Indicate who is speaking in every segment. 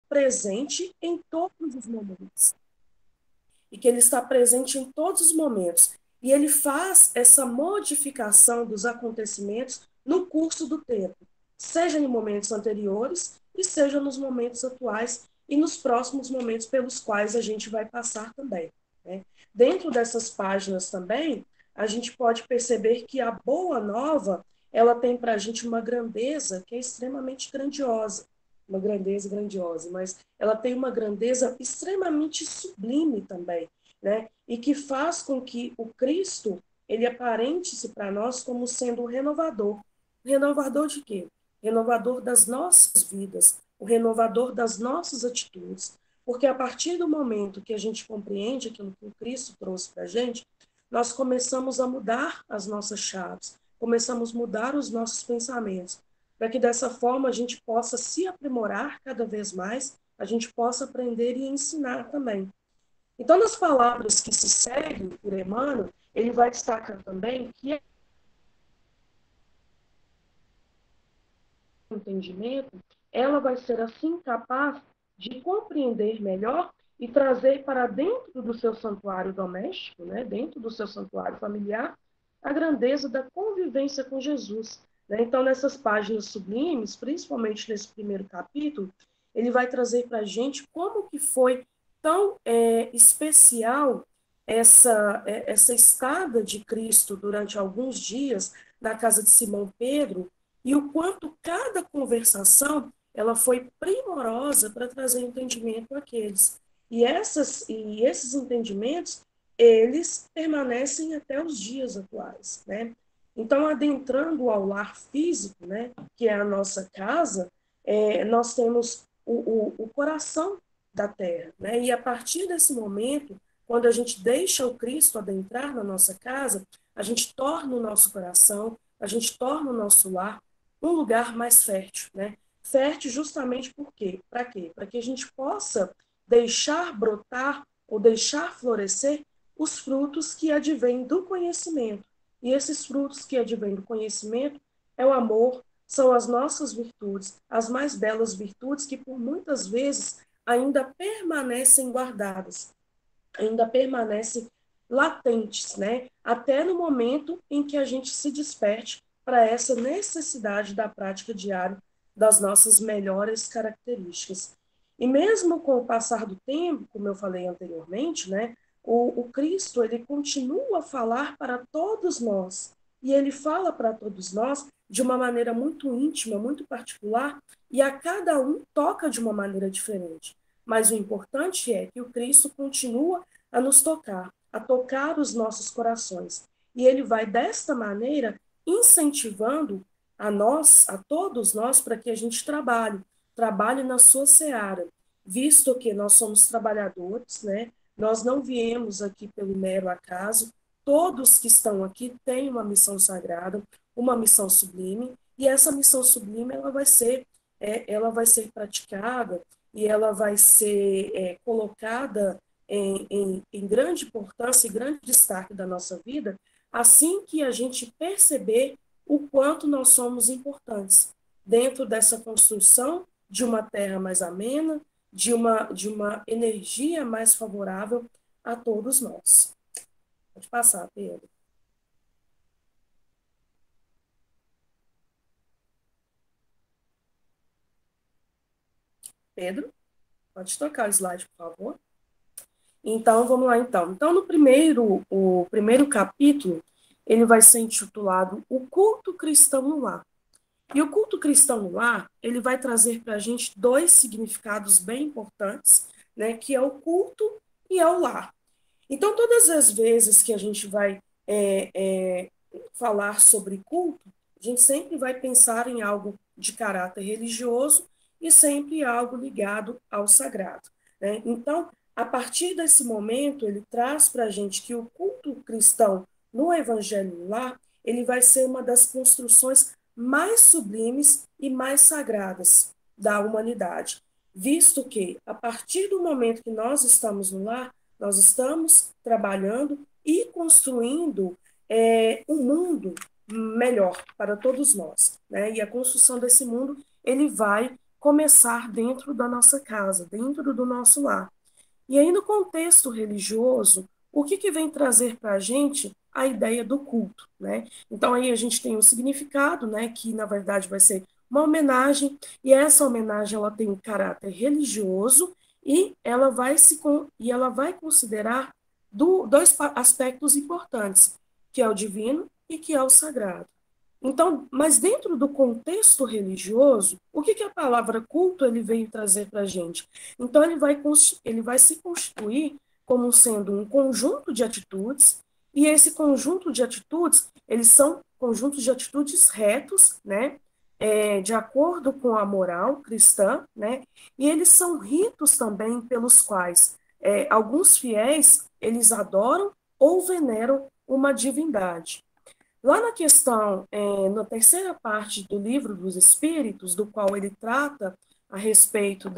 Speaker 1: presente em todos os momentos. E que ele está presente em todos os momentos. E ele faz essa modificação dos acontecimentos no curso do tempo, seja em momentos anteriores e seja nos momentos atuais e nos próximos momentos pelos quais a gente vai passar também. Né? Dentro dessas páginas também, a gente pode perceber que a Boa Nova, ela tem para a gente uma grandeza que é extremamente grandiosa, uma grandeza grandiosa, mas ela tem uma grandeza extremamente sublime também, né? E que faz com que o Cristo ele aparente-se para nós como sendo um renovador. Renovador de quê? Renovador das nossas vidas, o renovador das nossas atitudes. Porque a partir do momento que a gente compreende aquilo que o Cristo trouxe para a gente, nós começamos a mudar as nossas chaves, começamos a mudar os nossos pensamentos, para que dessa forma a gente possa se aprimorar cada vez mais, a gente possa aprender e ensinar também. Então, nas palavras que se seguem por Emmanuel, ele vai destacar também que o entendimento, ela vai ser assim capaz de compreender melhor e trazer para dentro do seu santuário doméstico, né, dentro do seu santuário familiar, a grandeza da convivência com Jesus. Né? Então, nessas páginas sublimes, principalmente nesse primeiro capítulo, ele vai trazer para a gente como que foi tão especial essa estada de Cristo durante alguns dias na casa de Simão Pedro, e o quanto cada conversação ela foi primorosa para trazer entendimento àqueles. E esses entendimentos, eles permanecem até os dias atuais, né? Então, adentrando ao lar físico, né, que é a nossa casa, nós temos o coração da terra, né? E a partir desse momento, quando a gente deixa o Cristo adentrar na nossa casa, a gente torna o nosso coração, a gente torna o nosso lar um lugar mais fértil, né? Fértil justamente por quê? Para quê? Para que a gente possa deixar brotar ou deixar florescer os frutos que advêm do conhecimento. E esses frutos que advêm do conhecimento é o amor, são as nossas virtudes, as mais belas virtudes que por muitas vezes ainda permanecem guardadas, ainda permanecem latentes, né? Até no momento em que a gente se desperte para essa necessidade da prática diária das nossas melhores características. E mesmo com o passar do tempo, como eu falei anteriormente, né, o Cristo ele continua a falar para todos nós. E ele fala para todos nós de uma maneira muito íntima, muito particular, e a cada um toca de uma maneira diferente. Mas o importante é que o Cristo continua a nos tocar, a tocar os nossos corações. E ele vai desta maneira incentivando a nós, a todos nós, para que a gente trabalhe na sua seara, visto que nós somos trabalhadores, né? Nós não viemos aqui pelo mero acaso, todos que estão aqui têm uma missão sagrada, uma missão sublime, e essa missão sublime ela vai ser praticada e ela vai ser colocada em grande importância e grande destaque da nossa vida, assim que a gente perceber o quanto nós somos importantes dentro dessa construção de uma terra mais amena, de uma energia mais favorável a todos nós. Pode passar, Pedro. Pedro, pode tocar o slide, por favor. Então, vamos lá, então. Então, o primeiro capítulo, ele vai ser intitulado O Culto Cristão no Lar. E o culto cristão no lar, ele vai trazer para a gente dois significados bem importantes, né, que é o culto e é o lar. Então, todas as vezes que a gente vai falar sobre culto, a gente sempre vai pensar em algo de caráter religioso e sempre algo ligado ao sagrado. Né? Então, a partir desse momento, ele traz para a gente que o culto cristão no Evangelho lá, ele vai ser uma das construções mais sublimes e mais sagradas da humanidade, visto que, a partir do momento que nós estamos no lar, nós estamos trabalhando e construindo um mundo melhor para todos nós. Né? E a construção desse mundo, ele vai começar dentro da nossa casa, dentro do nosso lar. E aí, no contexto religioso, o que, que vem trazer para a gente a ideia do culto, né? Então, aí a gente tem o significado, né, que na verdade vai ser uma homenagem, e essa homenagem ela tem um caráter religioso e ela vai considerar dois aspectos importantes, que é o divino e que é o sagrado. Então, mas dentro do contexto religioso, o que, que a palavra culto ele veio trazer para a gente? Então, ele vai se constituir como sendo um conjunto de atitudes, e esse conjunto de atitudes, eles são conjuntos de atitudes retos, né? De acordo com a moral cristã, né? E eles são ritos também pelos quais alguns fiéis, eles adoram ou veneram uma divindade. Lá na questão, na terceira parte do livro dos Espíritos, do qual ele trata a respeito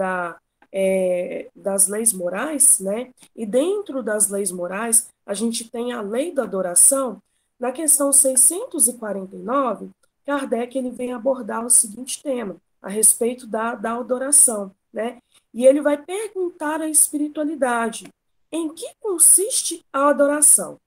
Speaker 1: das leis morais, né? E dentro das leis morais, a gente tem a lei da adoração. Na questão 649, Kardec ele vem abordar o seguinte tema, a respeito da adoração, né? E ele vai perguntar à espiritualidade, em que consiste a adoração?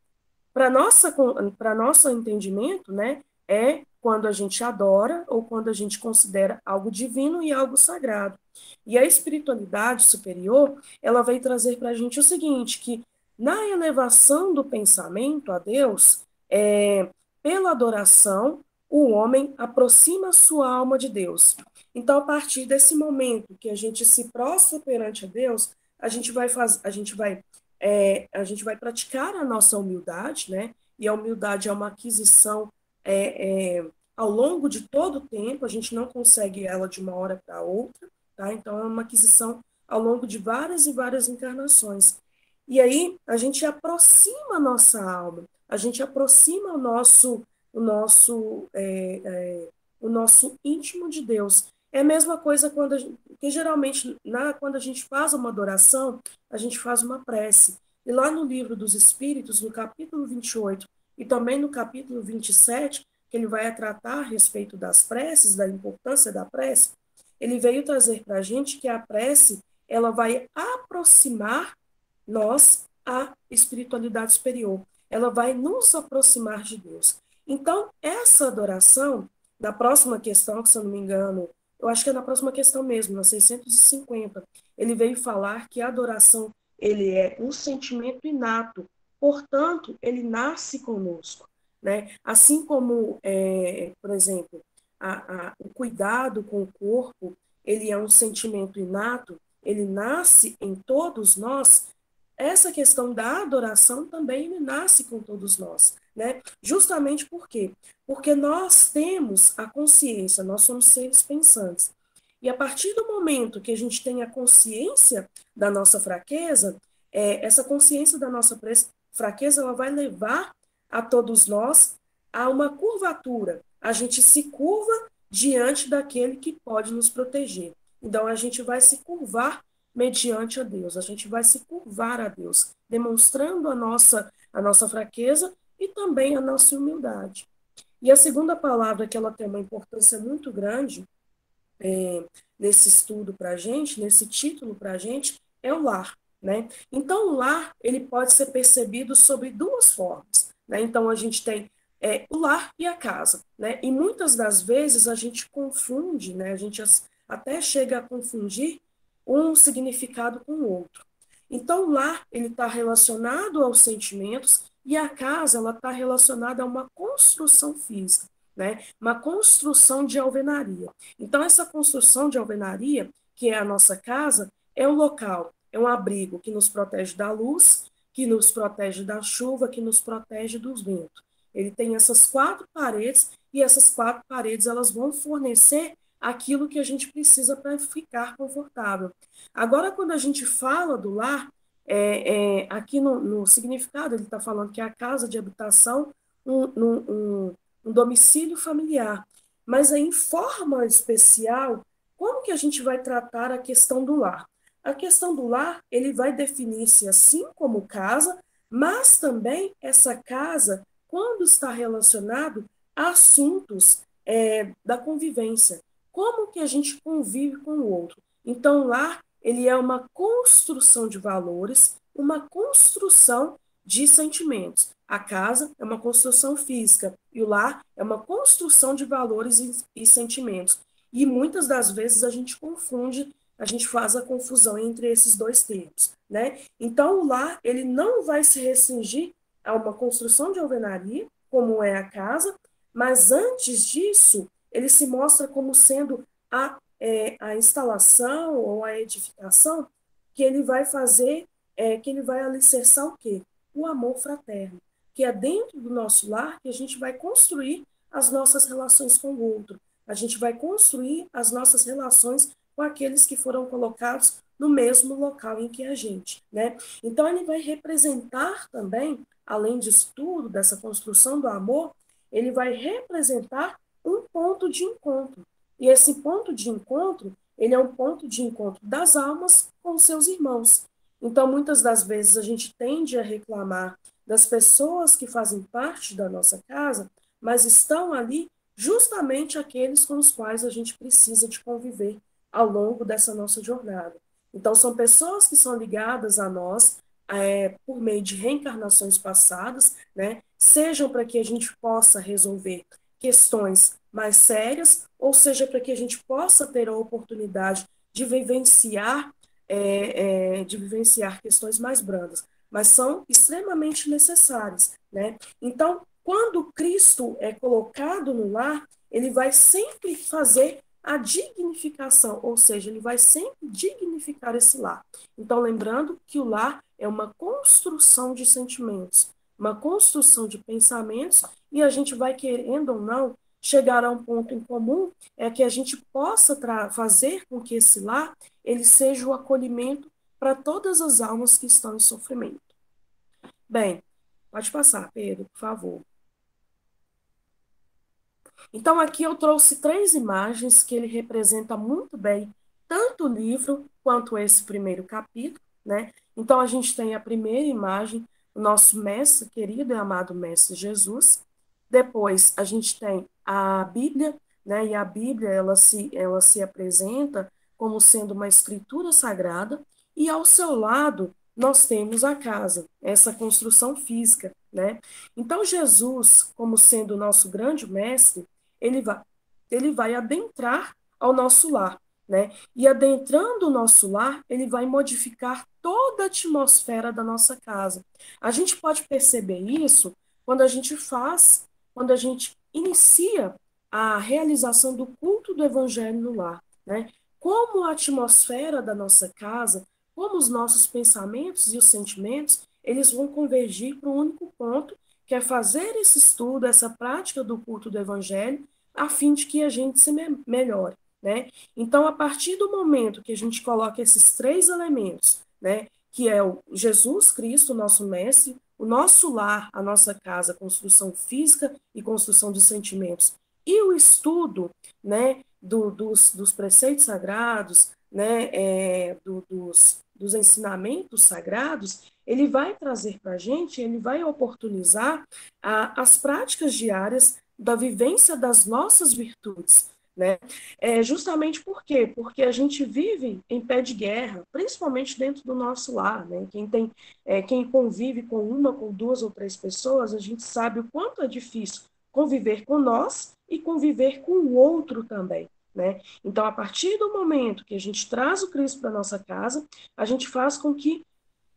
Speaker 1: Para nosso entendimento, né, é quando a gente adora ou quando a gente considera algo divino e algo sagrado. E a espiritualidade superior, ela vai trazer para a gente o seguinte, que na elevação do pensamento a Deus, pela adoração, o homem aproxima sua alma de Deus. Então, a partir desse momento que a gente se prostra perante a Deus, a gente vai praticar a nossa humildade, né? E a humildade é uma aquisição ao longo de todo o tempo, a gente não consegue ela de uma hora para outra, tá? Então é uma aquisição ao longo de várias e várias encarnações. E aí a gente aproxima a nossa alma, a gente aproxima o nosso íntimo de Deus. É a mesma coisa que geralmente quando a gente faz uma adoração, a gente faz uma prece. E lá no livro dos Espíritos, no capítulo 28 e também no capítulo 27, que ele vai tratar a respeito das preces, da importância da prece, ele veio trazer para a gente que a prece ela vai aproximar nós à espiritualidade superior. Ela vai nos aproximar de Deus. Então, essa adoração, na próxima questão, que se eu não me engano, eu acho que é na próxima questão mesmo, na 650, ele veio falar que a adoração ele é um sentimento inato, portanto, ele nasce conosco. Né? Assim como, por exemplo, o cuidado com o corpo, ele é um sentimento inato, ele nasce em todos nós, essa questão da adoração também nasce com todos nós, né? Justamente por quê? Porque nós temos a consciência, nós somos seres pensantes. E a partir do momento que a gente tem a consciência da nossa fraqueza, essa consciência da nossa fraqueza, ela vai levar a todos nós a uma curvatura. A gente se curva diante daquele que pode nos proteger. Então, a gente vai se curvar mediante a Deus. A gente vai se curvar a Deus, demonstrando a nossa fraqueza e também a nossa humildade. E a segunda palavra, que ela tem uma importância muito grande nesse estudo para a gente, nesse título para a gente, é o lar. Né? Então, o lar ele pode ser percebido sobre duas formas. Né? Então, a gente tem o lar e a casa. Né? E muitas das vezes a gente confunde, né? A gente até chega a confundir um significado com o outro. Então, o lar ele está relacionado aos sentimentos e a casa ela está relacionada a uma construção física, né? Uma construção de alvenaria. Então, essa construção de alvenaria, que é a nossa casa, é um local, é um abrigo que nos protege da luz, que nos protege da chuva, que nos protege dos ventos. Ele tem essas quatro paredes e essas quatro paredes elas vão fornecer aquilo que a gente precisa para ficar confortável. Agora, quando a gente fala do lar, aqui no significado, ele está falando que é a casa de habitação, um domicílio familiar. Mas aí, em forma especial, como que a gente vai tratar a questão do lar? A questão do lar, ele vai definir-se assim como casa, mas também essa casa, quando está relacionado a assuntos da convivência. como que a gente convive com o outro. Então, o lar, ele é uma construção de valores, uma construção de sentimentos. A casa é uma construção física e o lar é uma construção de valores e sentimentos. E muitas das vezes a gente confunde, a gente faz a confusão entre esses dois termos, né? Então, o lar, ele não vai se restringir a uma construção de alvenaria, como é a casa, mas antes disso, ele se mostra como sendo a instalação ou a edificação que ele vai fazer, que ele vai alicerçar o quê? O amor fraterno, que é dentro do nosso lar que a gente vai construir as nossas relações com o outro, a gente vai construir as nossas relações com aqueles que foram colocados no mesmo local em que a gente, né? Então ele vai representar também, além disso tudo, dessa construção do amor, ele vai representar um ponto de encontro. E esse ponto de encontro, ele é um ponto de encontro das almas com seus irmãos. Então, muitas das vezes a gente tende a reclamar das pessoas que fazem parte da nossa casa, mas estão ali justamente aqueles com os quais a gente precisa de conviver ao longo dessa nossa jornada. Então, são pessoas que são ligadas a nós por meio de reencarnações passadas, né? Sejam para que a gente possa resolver questões mais sérias, ou seja, para que a gente possa ter a oportunidade de vivenciar questões mais brandas, mas são extremamente necessárias, né? Então, quando Cristo é colocado no lar, ele vai sempre fazer a dignificação, ou seja, ele vai sempre dignificar esse lar. Então, lembrando que o lar é uma construção de sentimentos, uma construção de pensamentos, e a gente vai, querendo ou não, chegar a um ponto em comum, é que a gente possa fazer com que esse lar ele seja o acolhimento para todas as almas que estão em sofrimento. Bem, pode passar, Pedro, por favor. Então, aqui eu trouxe três imagens que ele representa muito bem, tanto o livro quanto esse primeiro capítulo, né? Então, a gente tem a primeira imagem, o nosso mestre, querido e amado mestre Jesus. Depois, a gente tem a Bíblia, né? E a Bíblia, ela se apresenta como sendo uma escritura sagrada, e ao seu lado, nós temos a casa, essa construção física, né? Então, Jesus, como sendo o nosso grande mestre, ele vai, ele vai adentrar ao nosso lar, né? E adentrando o nosso lar, ele vai modificar toda a atmosfera da nossa casa. A gente pode perceber isso quando a gente quando a gente inicia a realização do culto do evangelho no lar, né? Como a atmosfera da nossa casa, como os nossos pensamentos e os sentimentos, eles vão convergir para um único ponto, que é fazer esse estudo, essa prática do culto do evangelho, a fim de que a gente se melhore, né? Então, a partir do momento que a gente coloca esses três elementos, né, que é o Jesus Cristo, nosso mestre, o nosso lar, a nossa casa, construção física e construção de sentimentos, e o estudo, né, dos preceitos sagrados, né, dos ensinamentos sagrados, ele vai trazer para a gente, ele vai oportunizar as práticas diárias da vivência das nossas virtudes, né? Justamente por quê? Porque a gente vive em pé de guerra, principalmente dentro do nosso lar, né? Quem convive com uma, com duas ou três pessoas, a gente sabe o quanto é difícil conviver com nós e conviver com o outro também, né? Então, a partir do momento que a gente traz o Cristo para nossa casa, a gente faz com que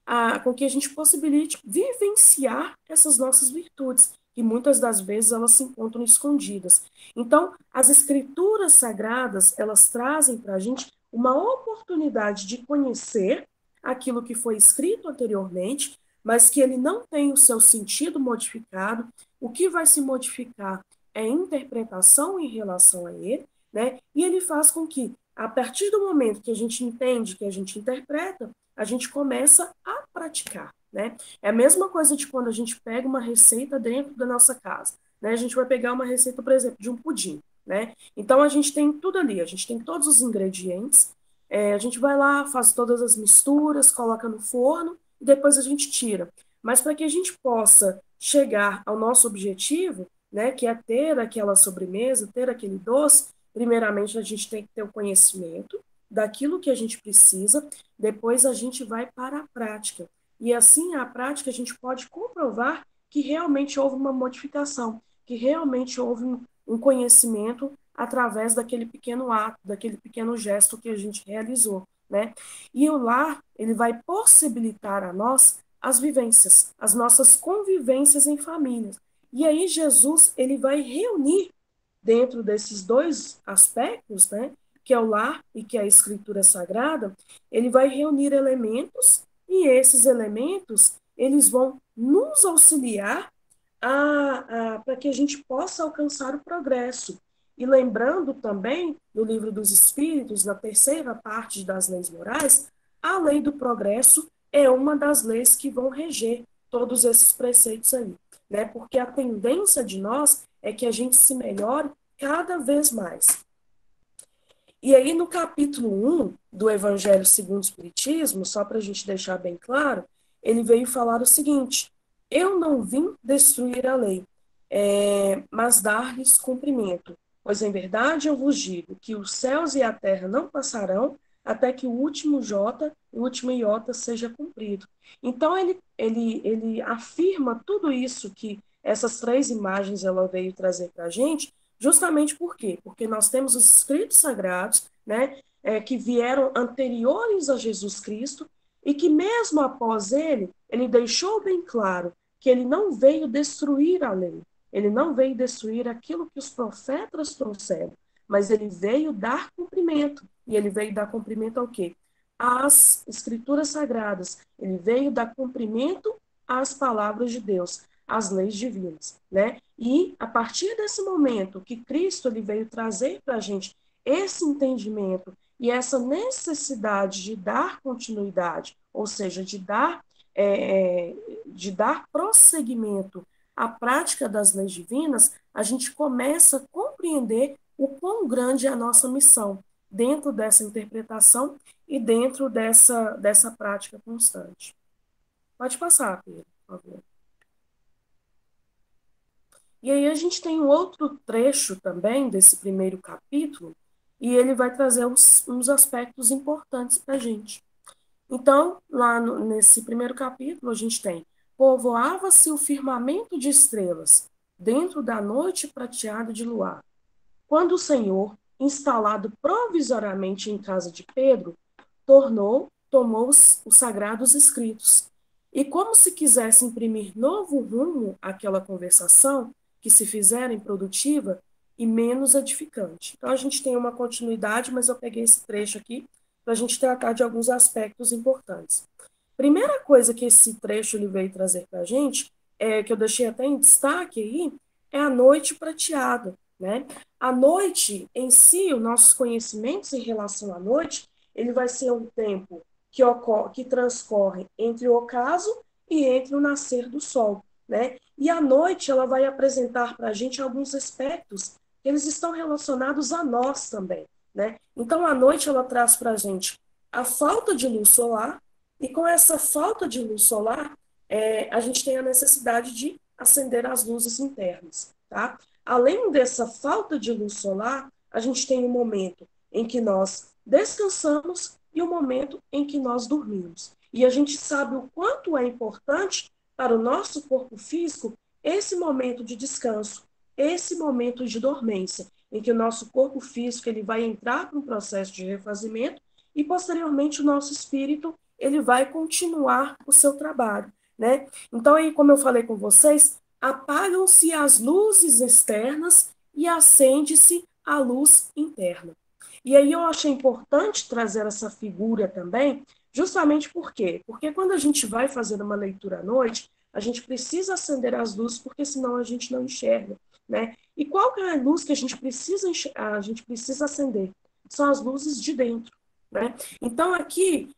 Speaker 1: a gente possibilite vivenciar essas nossas virtudes, que muitas das vezes elas se encontram escondidas. Então, as escrituras sagradas, elas trazem para a gente uma oportunidade de conhecer aquilo que foi escrito anteriormente, mas que ele não tem o seu sentido modificado. O que vai se modificar é a interpretação em relação a ele, né? E ele faz com que, a partir do momento que a gente entende, que a gente interpreta, a gente começa a praticar, né? É a mesma coisa de quando a gente pega uma receita dentro da nossa casa, né? A gente vai pegar uma receita, por exemplo, de um pudim, né? Então a gente tem tudo ali, a gente tem todos os ingredientes, a gente vai lá, faz todas as misturas, coloca no forno e depois a gente tira. Mas para que a gente possa chegar ao nosso objetivo, né, que é ter aquela sobremesa, ter aquele doce, Primeiramente, a gente tem que ter o conhecimento daquilo que a gente precisa, depois a gente vai para a prática. E assim, a prática, a gente pode comprovar que realmente houve uma modificação, que realmente houve um conhecimento através daquele pequeno ato, daquele pequeno gesto que a gente realizou, né? E o lar, ele vai possibilitar a nós as vivências, as nossas convivências em famílias. E aí Jesus, ele vai reunir dentro desses dois aspectos, né, que é o lar e que é a escritura sagrada, ele vai reunir elementos e esses elementos, eles vão nos auxiliar para que a gente possa alcançar o progresso. E lembrando também, no livro dos Espíritos, na terceira parte das leis morais, a lei do progresso é uma das leis que vão reger todos esses preceitos aí, né? Porque a tendência de nós é que a gente se melhore cada vez mais. E aí, no capítulo 1 do Evangelho segundo o Espiritismo, só para a gente deixar bem claro, ele veio falar o seguinte: eu não vim destruir a lei, mas dar-lhes cumprimento. Pois em verdade eu vos digo que os céus e a terra não passarão até que o último jota, o último iota seja cumprido. Então ele afirma tudo isso que essas três imagens ela veio trazer para a gente, justamente por quê? Porque nós temos os escritos sagrados, né, que vieram anteriores a Jesus Cristo e que mesmo após ele deixou bem claro que ele não veio destruir a lei, ele não veio destruir aquilo que os profetas trouxeram, mas ele veio dar cumprimento. E ele veio dar cumprimento ao quê? Às escrituras sagradas. Ele veio dar cumprimento às palavras de Deus, às leis divinas, né? E a partir desse momento que Cristo ele veio trazer para a gente esse entendimento e essa necessidade de dar continuidade, ou seja, de dar prosseguimento à prática das leis divinas, a gente começa a compreender o quão grande é a nossa missão dentro dessa interpretação e dentro dessa prática constante. Pode passar, Pedro, por favor. E aí a gente tem um outro trecho também desse primeiro capítulo, e ele vai trazer uns aspectos importantes para a gente. Então, lá nesse primeiro capítulo, a gente tem: povoava-se o firmamento de estrelas, dentro da noite prateada de luar. Quando o Senhor, instalado provisoriamente em casa de Pedro, tomou os sagrados escritos. E como se quisesse imprimir novo rumo àquela conversação, que se fizera improdutiva e menos edificante. Então, a gente tem uma continuidade, mas eu peguei esse trecho aqui para a gente tratar de alguns aspectos importantes. Primeira coisa que esse trecho ele veio trazer para a gente, que eu deixei até em destaque aí, é a noite prateada, né? A noite em si, os nossos conhecimentos em relação à noite, ele vai ser um tempo que transcorre entre o ocaso e entre o nascer do sol, né? E a noite ela vai apresentar para a gente alguns aspectos que eles estão relacionados a nós também, né? Então a noite ela traz para a gente a falta de luz solar e com essa falta de luz solar a gente tem a necessidade de acender as luzes internas, tá? Além dessa falta de luz solar, a gente tem um momento em que nós descansamos e o momento em que nós dormimos. E a gente sabe o quanto é importante para o nosso corpo físico esse momento de descanso, esse momento de dormência, em que o nosso corpo físico ele vai entrar para um processo de refazimento e posteriormente o nosso espírito ele vai continuar o seu trabalho, né? Então aí, como eu falei com vocês, apagam-se as luzes externas e acende-se a luz interna. E aí eu achei importante trazer essa figura também, justamente por quê? Porque quando a gente vai fazer uma leitura à noite, a gente precisa acender as luzes, porque senão a gente não enxerga, né? E qual que é a luz que a gente precisa acender? São as luzes de dentro, né? Então aqui,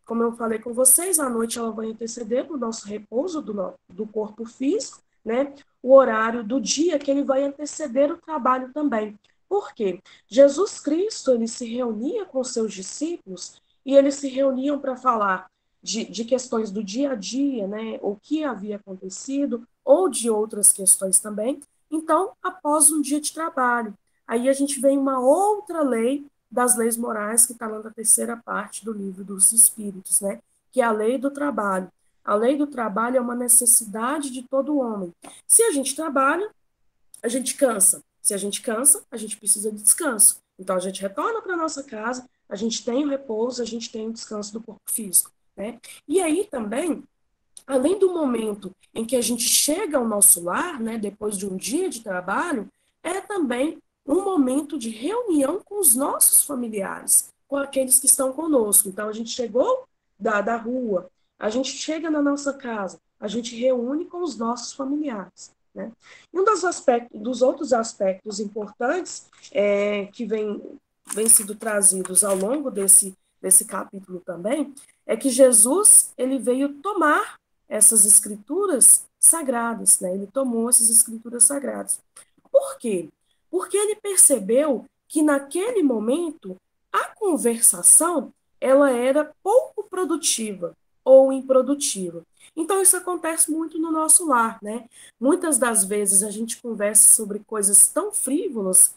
Speaker 1: como eu falei com vocês, a noite ela vai anteceder o nosso repouso do corpo físico, né? O horário do dia que ele vai anteceder o trabalho também. Por quê? Jesus Cristo ele se reunia com seus discípulos e eles se reuniam para falar de questões do dia a dia, né? O que havia acontecido, ou de outras questões também. Então, após um dia de trabalho, Aí a gente vem uma outra lei das leis morais que está lá na terceira parte do livro dos Espíritos, né? Que é a lei do trabalho. A lei do trabalho é uma necessidade de todo homem. Se a gente trabalha, a gente cansa. Se a gente cansa, a gente precisa de descanso. Então a gente retorna para nossa casa, a gente tem o repouso, a gente tem o descanso do corpo físico, né? E aí também, além do momento em que a gente chega ao nosso lar, né, depois de um dia de trabalho, é também um momento de reunião com os nossos familiares, com aqueles que estão conosco. Então, a gente chegou da rua, a gente chega na nossa casa, a gente reúne com os nossos familiares. Né? E um dos outros aspectos importantes que vem sido trazidos ao longo desse capítulo também, é que Jesus ele veio tomar essas escrituras sagradas, né? Ele tomou essas escrituras sagradas. Por quê? Porque ele percebeu que naquele momento a conversação ela era pouco produtiva ou improdutiva. Então isso acontece muito no nosso lar, né? Muitas das vezes a gente conversa sobre coisas tão frívolas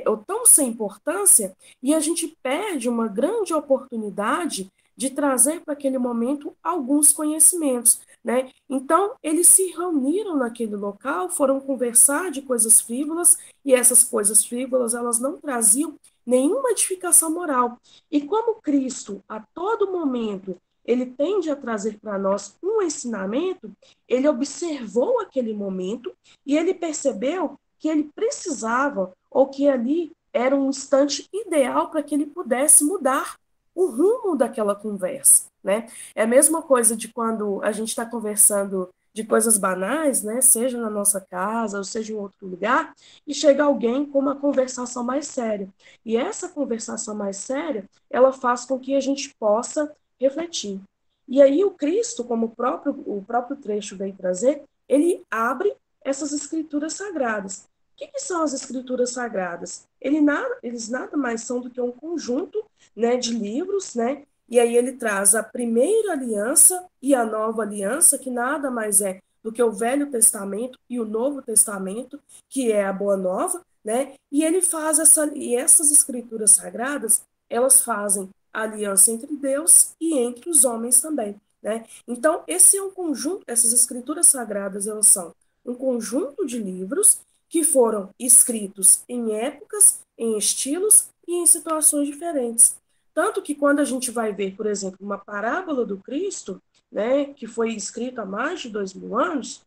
Speaker 1: ou tão sem importância e a gente perde uma grande oportunidade de trazer para aquele momento alguns conhecimentos, né? Então, eles se reuniram naquele local, foram conversar de coisas frívolas, e essas coisas frívolas, elas não traziam nenhuma edificação moral. E como Cristo, a todo momento, ele tende a trazer para nós um ensinamento, ele observou aquele momento e ele percebeu que ele precisava, ou que ali era um instante ideal para que ele pudesse mudar o rumo daquela conversa, né? É a mesma coisa de quando a gente está conversando de coisas banais, né? Seja na nossa casa ou seja em outro lugar, e chega alguém com uma conversação mais séria. E essa conversação mais séria, ela faz com que a gente possa refletir. E aí o Cristo, como o próprio trecho veio trazer, ele abre essas escrituras sagradas. O que são as escrituras sagradas? Eles nada mais são do que um conjunto, né, de livros, né? E aí ele traz a primeira aliança e a nova aliança, que nada mais é do que o Velho Testamento e o Novo Testamento, que é a Boa Nova, né? E ele faz essas escrituras sagradas, elas fazem a aliança entre Deus e entre os homens também, né? Então, esse é um conjunto, essas escrituras sagradas, elas são um conjunto de livros que foram escritos em épocas, em estilos e em situações diferentes. Tanto que quando a gente vai ver, por exemplo, uma parábola do Cristo, né, que foi escrita há mais de 2000 anos,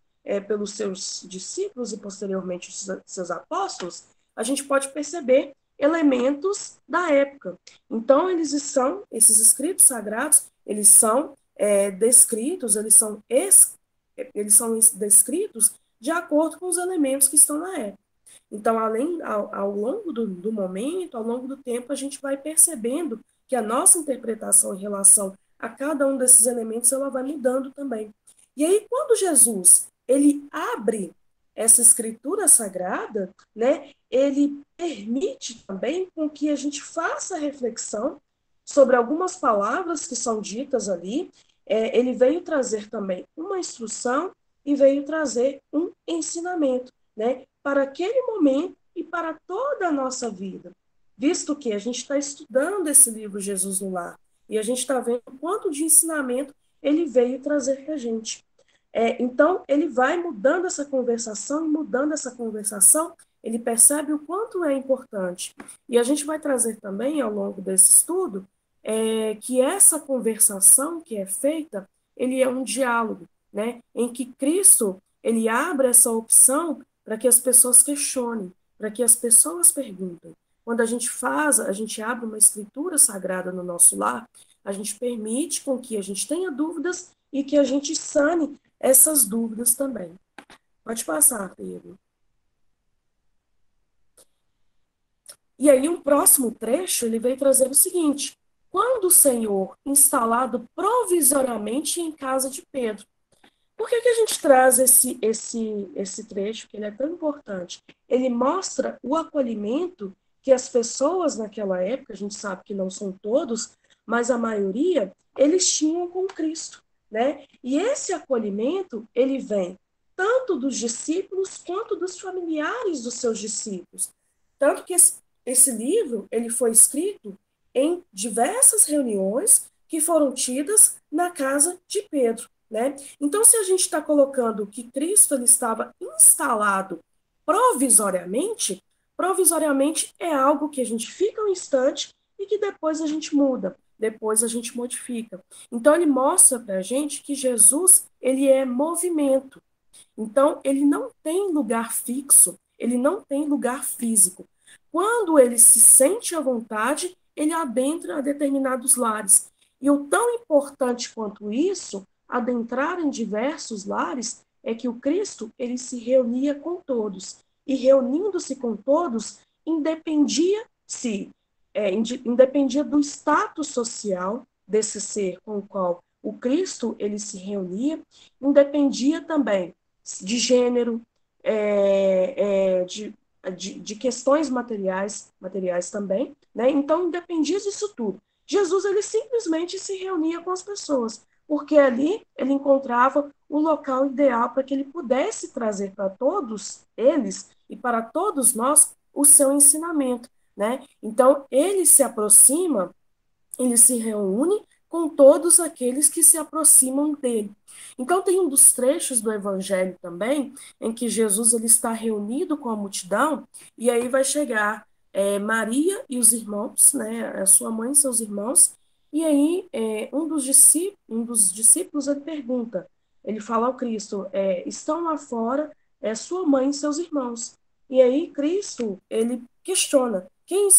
Speaker 1: pelos seus discípulos e posteriormente seus apóstolos, a gente pode perceber elementos da época. Então, esses escritos sagrados, eles são descritos, eles são descritos de acordo com os elementos que estão na época. Então, ao longo do momento, ao longo do tempo, a gente vai percebendo que a nossa interpretação em relação a cada um desses elementos, ela vai mudando também. E aí, quando Jesus, ele abre essa escritura sagrada, né, ele permite também com que a gente faça reflexão sobre algumas palavras que são ditas ali. Ele veio trazer também uma instrução e veio trazer um ensinamento, né, para aquele momento e para toda a nossa vida. Visto que a gente está estudando esse livro Jesus no Lar e a gente está vendo o quanto de ensinamento ele veio trazer para a gente. Então, ele vai mudando essa conversação, e mudando essa conversação, ele percebe o quanto é importante. E a gente vai trazer também, ao longo desse estudo, que essa conversação que é feita, ele é um diálogo, né, em que Cristo ele abre essa opção para que as pessoas questionem, para que as pessoas perguntem. Quando a gente abre uma escritura sagrada no nosso lar, a gente permite com que a gente tenha dúvidas e que a gente sane essas dúvidas também. Pode passar, Pedro. E aí, um próximo trecho, ele veio trazer o seguinte: quando o Senhor, instalado provisoriamente em casa de Pedro. Por que a gente traz esse trecho, que ele é tão importante? Ele mostra o acolhimento que as pessoas naquela época, a gente sabe que não são todos, mas a maioria, eles tinham com Cristo, né? E esse acolhimento, ele vem tanto dos discípulos quanto dos familiares dos seus discípulos. Tanto que esse livro ele foi escrito em diversas reuniões que foram tidas na casa de Pedro, né? Então, se a gente está colocando que Cristo ele estava instalado provisoriamente, provisoriamente é algo que a gente fica um instante e que depois a gente muda, depois a gente modifica. Então, ele mostra para a gente que Jesus ele é movimento. Então, ele não tem lugar fixo, ele não tem lugar físico. Quando ele se sente à vontade, ele adentra determinados lares. E o tão importante quanto isso, adentrar em diversos lares, é que o Cristo ele se reunia com todos. E reunindo-se com todos, independia do status social desse ser com o qual o Cristo ele se reunia, independia também de gênero, é, é, de, de questões materiais também, né? Então, independia disso tudo. Jesus, ele simplesmente se reunia com as pessoas, porque ali ele encontrava o local ideal para que ele pudesse trazer para todos eles e para todos nós o seu ensinamento, né? Então, ele se reúne com todos aqueles que se aproximam dele. Então tem um dos trechos do Evangelho também em que Jesus ele está reunido com a multidão e aí vai chegar Maria e os irmãos, né, a sua mãe e seus irmãos, e aí um dos discípulos ele pergunta, ele fala ao Cristo, estão lá fora sua mãe e seus irmãos. E aí Cristo ele questiona quem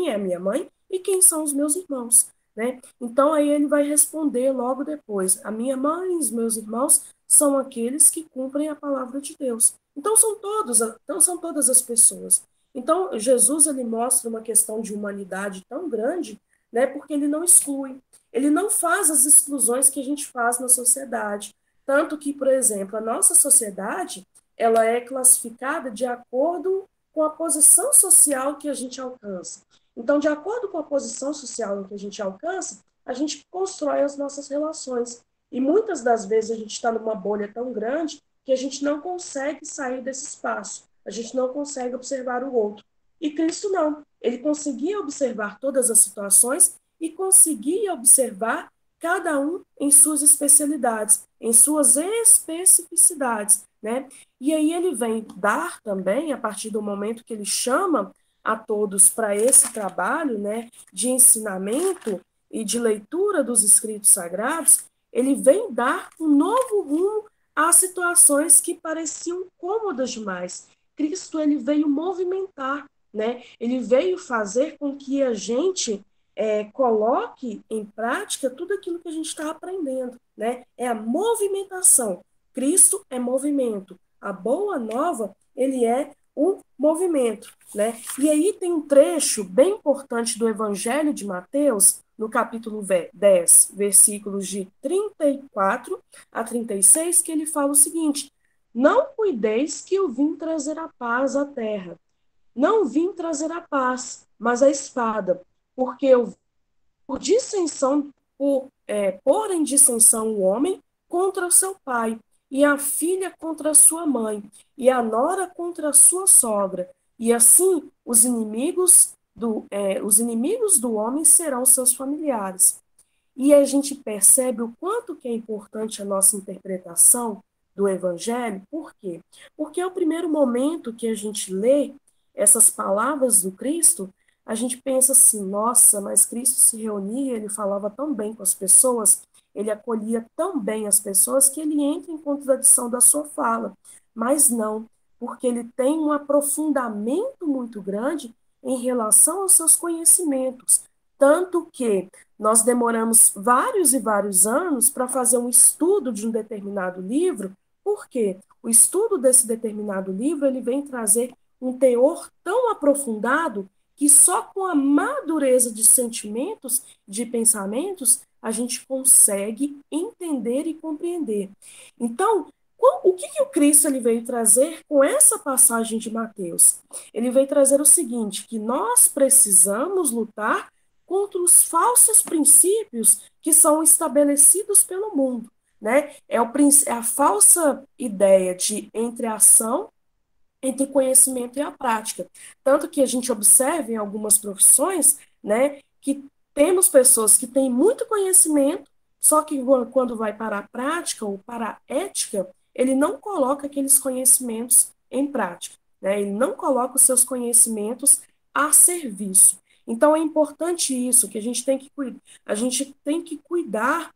Speaker 1: é a minha mãe e quem são os meus irmãos, né? Então aí ele vai responder logo depois: a minha mãe e os meus irmãos são aqueles que cumprem a palavra de Deus. Então são todas as pessoas. Então Jesus ele mostra uma questão de humanidade tão grande, né? Porque ele não exclui, ele não faz as exclusões que a gente faz na sociedade. Tanto que, por exemplo, a nossa sociedade ela é classificada de acordo com a posição social que a gente alcança. Então, de acordo com a posição social em que a gente alcança, a gente constrói as nossas relações. E muitas das vezes a gente está numa bolha tão grande que a gente não consegue sair desse espaço, a gente não consegue observar o outro. E Cristo não. Ele conseguia observar todas as situações e conseguia observar cada um em suas especialidades, em suas especificidades, né? E aí ele vem dar também, a partir do momento que ele chama a todos para esse trabalho, né, de ensinamento e de leitura dos escritos sagrados, ele vem dar um novo rumo às situações que pareciam cômodas demais. Cristo ele veio movimentar, né? Ele veio fazer com que a gente coloque em prática tudo aquilo que a gente está aprendendo, né? É a movimentação. Cristo é movimento. A boa nova, ele é o movimento, né? E aí tem um trecho bem importante do Evangelho de Mateus, no capítulo 10, versículos de 34 a 36, que ele fala o seguinte: não cuideis que eu vim trazer a paz à terra. Não vim trazer a paz, mas a espada, porque eu por dissensão, pôr em dissensão o homem contra o seu pai, e a filha contra a sua mãe, e a nora contra a sua sogra. E assim os inimigos do homem serão seus familiares. E a gente percebe o quanto que é importante a nossa interpretação do Evangelho. Por quê? Porque é o primeiro momento que a gente lê essas palavras do Cristo, a gente pensa assim, nossa, mas Cristo se reunia, ele falava tão bem com as pessoas, ele acolhia tão bem as pessoas que ele entra em contradição da sua fala. Mas não, porque ele tem um aprofundamento muito grande em relação aos seus conhecimentos. Tanto que nós demoramos vários e vários anos para fazer um estudo de um determinado livro, porque o estudo desse determinado livro ele vem trazer um teor tão aprofundado que só com a madureza de sentimentos, de pensamentos, a gente consegue entender e compreender. Então, o que, que o Cristo ele veio trazer com essa passagem de Mateus? Ele veio trazer o seguinte, que nós precisamos lutar contra os falsos princípios que são estabelecidos pelo mundo, né? É a falsa ideia de entre a ação entre o conhecimento e a prática. Tanto que a gente observa em algumas profissões, né, que temos pessoas que têm muito conhecimento, só que quando vai para a prática ou para a ética, ele não coloca aqueles conhecimentos em prática, né? Ele não coloca os seus conhecimentos a serviço. Então é importante isso, que a gente tem que cuidar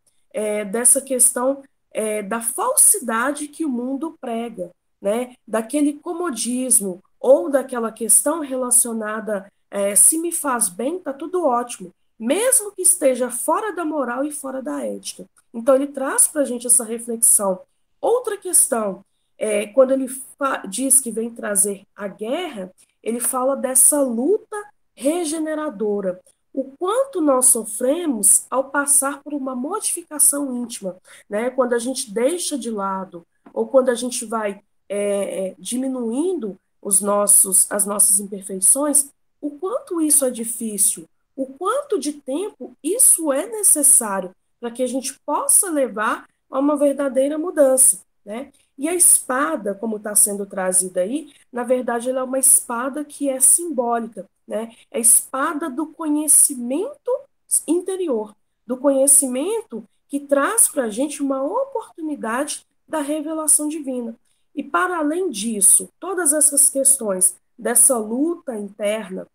Speaker 1: dessa questão da falsidade que o mundo prega, né, daquele comodismo ou daquela questão relacionada se me faz bem, tá tudo ótimo, mesmo que esteja fora da moral e fora da ética. Então ele traz para a gente essa reflexão. Outra questão, quando ele diz que vem trazer a guerra, ele fala dessa luta regeneradora. O quanto nós sofremos ao passar por uma modificação íntima, né? Quando a gente deixa de lado, ou quando a gente vai diminuindo as nossas imperfeições, o quanto isso é difícil, o quanto de tempo isso é necessário para que a gente possa levar a uma verdadeira mudança, né? E a espada, como está sendo trazida aí, na verdade, ela é uma espada que é simbólica, né? É a espada do conhecimento interior, do conhecimento que traz para a gente uma oportunidade da revelação divina. E para além disso, todas essas questões dessa luta interna,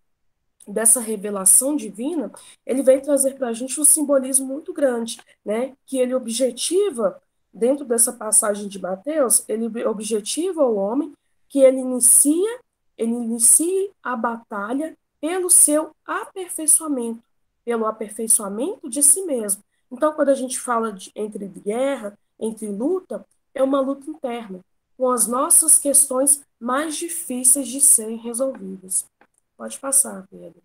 Speaker 1: dessa revelação divina, ele vem trazer para a gente um simbolismo muito grande, né? Que ele objetiva, dentro dessa passagem de Mateus, ele objetiva o homem que ele inicie a batalha pelo seu aperfeiçoamento, pelo aperfeiçoamento de si mesmo. Então, quando a gente fala entre guerra, entre luta, é uma luta interna, com as nossas questões mais difíceis de serem resolvidas. Pode passar, Pedro.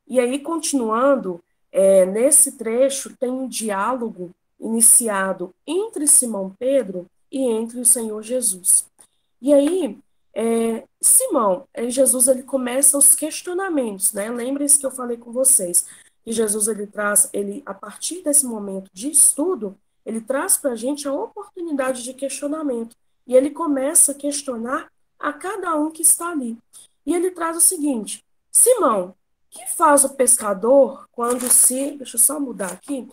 Speaker 1: E aí, continuando, nesse trecho tem um diálogo iniciado entre Simão Pedro e entre o Senhor Jesus. E aí, Simão, Jesus ele começa os questionamentos, né? Lembrem-se que eu falei com vocês que Jesus ele traz, ele a partir desse momento de estudo, ele traz para a gente a oportunidade de questionamento. E ele começa a questionar a cada um que está ali. E ele traz o seguinte: Simão, que faz o pescador quando se. Deixa eu só mudar aqui.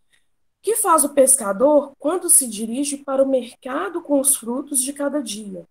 Speaker 1: Que faz o pescador quando se dirige para o mercado com os frutos de cada dia?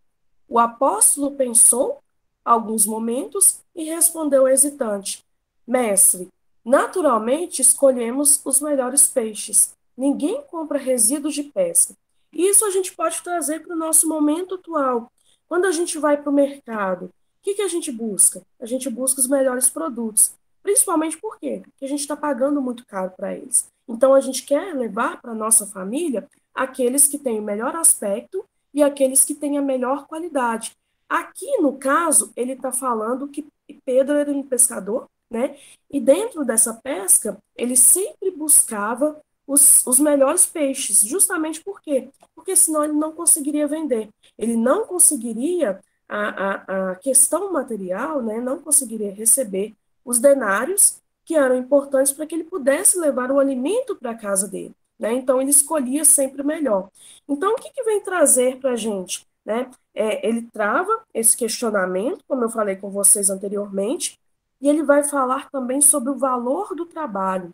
Speaker 1: O apóstolo pensou alguns momentos e respondeu hesitante: Mestre, naturalmente escolhemos os melhores peixes. Ninguém compra resíduos de pesca. Isso a gente pode trazer para o nosso momento atual. Quando a gente vai para o mercado, o que a gente busca? A gente busca os melhores produtos. Principalmente por quê? Porque a gente está pagando muito caro para eles. Então a gente quer levar para a nossa família aqueles que têm o melhor aspecto e aqueles que têm a melhor qualidade. Aqui, no caso, ele está falando que Pedro era um pescador, né? E dentro dessa pesca, ele sempre buscava os melhores peixes, justamente por quê? Porque senão ele não conseguiria vender. Ele não conseguiria, a questão material, né? Não conseguiria receber os denários que eram importantes para que ele pudesse levar o alimento para a casa dele. Né? Então, ele escolhia sempre o melhor. Então, o que vem trazer para a gente? Né? Ele trava esse questionamento, como eu falei com vocês anteriormente, e ele vai falar também sobre o valor do trabalho.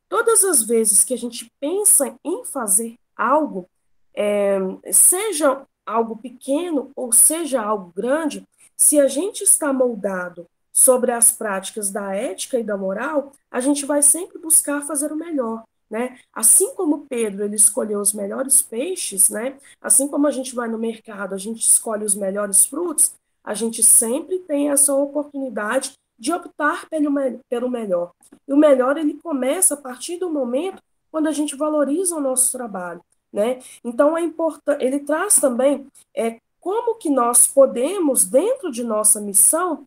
Speaker 1: Todas as vezes que a gente pensa em fazer algo, seja algo pequeno ou seja algo grande, se a gente está moldado sobre as práticas da ética e da moral, a gente vai sempre buscar fazer o melhor. Né? Assim como Pedro ele escolheu os melhores peixes, né? Assim como a gente vai no mercado, a gente escolhe os melhores frutos, a gente sempre tem essa oportunidade de optar pelo melhor. E o melhor ele começa a partir do momento quando a gente valoriza o nosso trabalho, né? Então é importante, ele traz também como que nós podemos dentro de nossa missão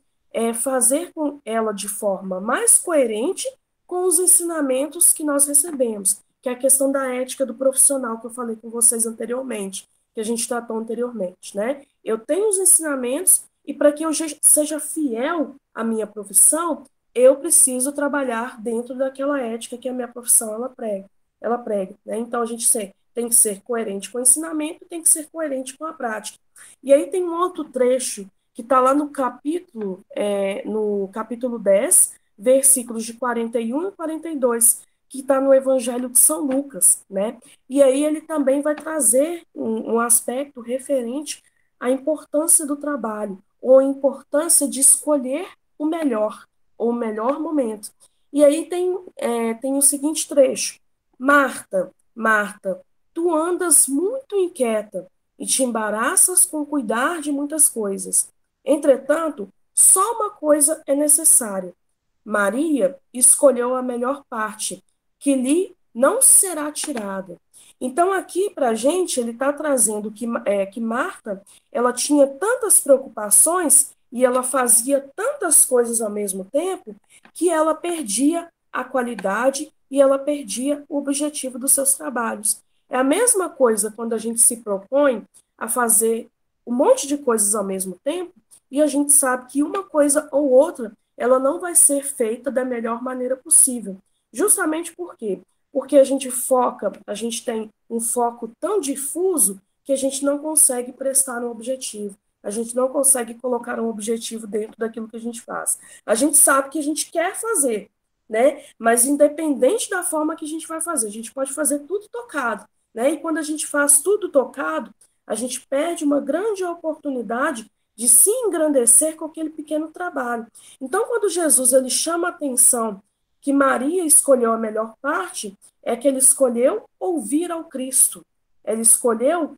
Speaker 1: fazer com ela de forma mais coerente com os ensinamentos que nós recebemos, que é a questão da ética do profissional que eu falei com vocês anteriormente, que a gente tratou anteriormente, né? Eu tenho os ensinamentos e para que eu seja fiel à minha profissão, eu preciso trabalhar dentro daquela ética que a minha profissão ela prega. ela prega, né? Então, a gente tem que ser coerente com o ensinamento, tem que ser coerente com a prática. E aí tem um outro trecho que está lá no capítulo 10, versículos de 41 e 42, que está no Evangelho de São Lucas, né? E aí ele também vai trazer um aspecto referente à importância do trabalho, ou a importância de escolher o melhor, ou o melhor momento. E aí tem o seguinte trecho: Marta, Marta, tu andas muito inquieta e te embaraças com cuidar de muitas coisas. Entretanto, só uma coisa é necessária. Maria escolheu a melhor parte, que lhe não será tirada. Então, aqui para a gente, ele está trazendo que Marta ela tinha tantas preocupações e ela fazia tantas coisas ao mesmo tempo que ela perdia a qualidade e ela perdia o objetivo dos seus trabalhos. É a mesma coisa quando a gente se propõe a fazer um monte de coisas ao mesmo tempo e a gente sabe que uma coisa ou outra ela não vai ser feita da melhor maneira possível. Justamente por quê? Porque a gente tem um foco tão difuso que a gente não consegue prestar um objetivo. A gente não consegue colocar um objetivo dentro daquilo que a gente faz. A gente sabe que a gente quer fazer, né? Mas independente da forma que a gente vai fazer, a gente pode fazer tudo tocado, né? E quando a gente faz tudo tocado, a gente perde uma grande oportunidade de se engrandecer com aquele pequeno trabalho. Então, quando Jesus ele chama a atenção que Maria escolheu a melhor parte, é que ele escolheu ouvir ao Cristo. Ele escolheu